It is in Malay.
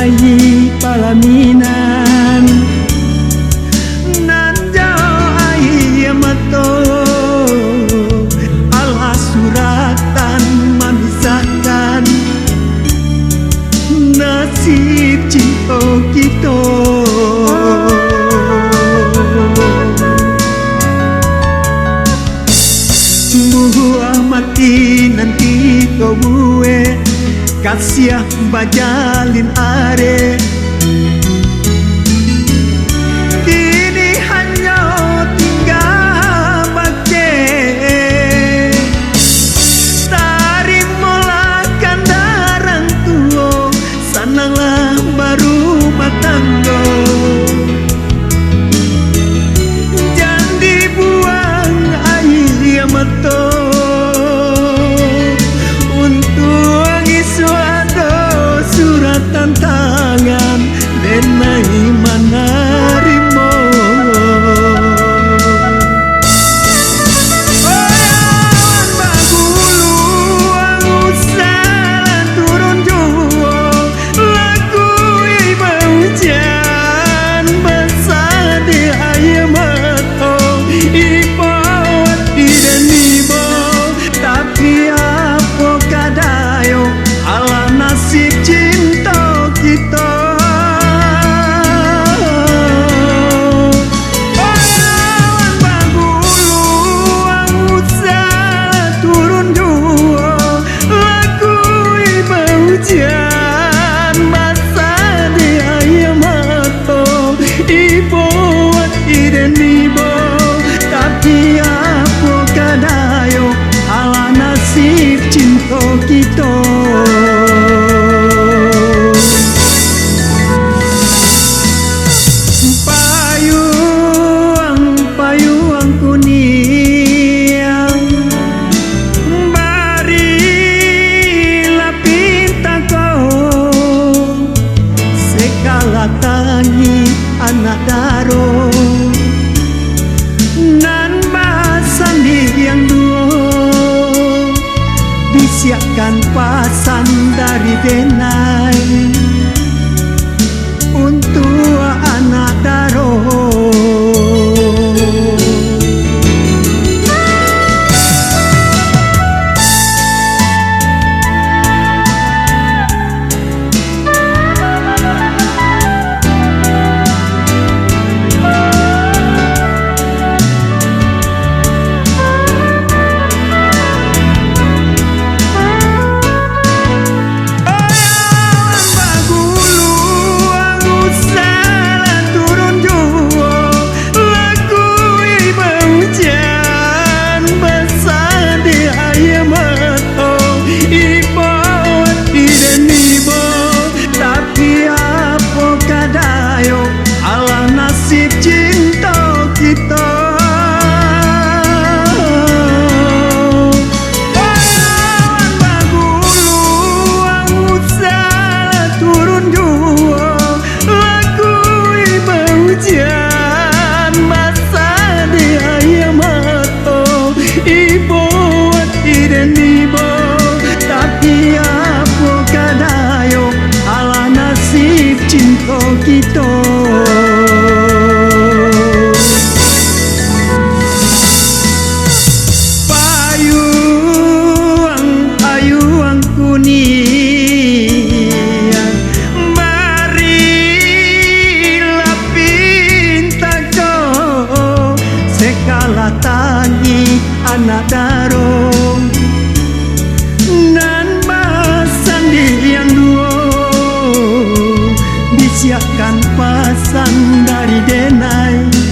ai palaminan nan jauh ai mato alah suratan memisahkan nasib cinta kita. Buah mati nanti kau buat kasih bajalin are. Kini hanya tinggal pakai tarik molakan darang tua, sananglah baru matanggo. Jangan dibuang air mata tantangan denai manarimo. Oyan bagulu usah turun jua lagu ibu hujan basah di air mata ibawat tidak nibo tapi apa kadayo ala nasib cinta kita. Oyan bagulu usah turun jua lagu ibu hujan basah di air mata ibuat tidak nibo tapi apa kadayo ala nasib cinta kita. Tangi anak daro nan basan yang dua disiapkan pasan dari denai untuk anak daro. Nasib cinta kita. Oyan bagulu usah turun jua lagu ibu hujan basah di air mata ibuat tidak nibo tapi apa kadayo ala nasib cinta kita. Tangi anak darong nan basan di yang dua disiapkan pasan dari denai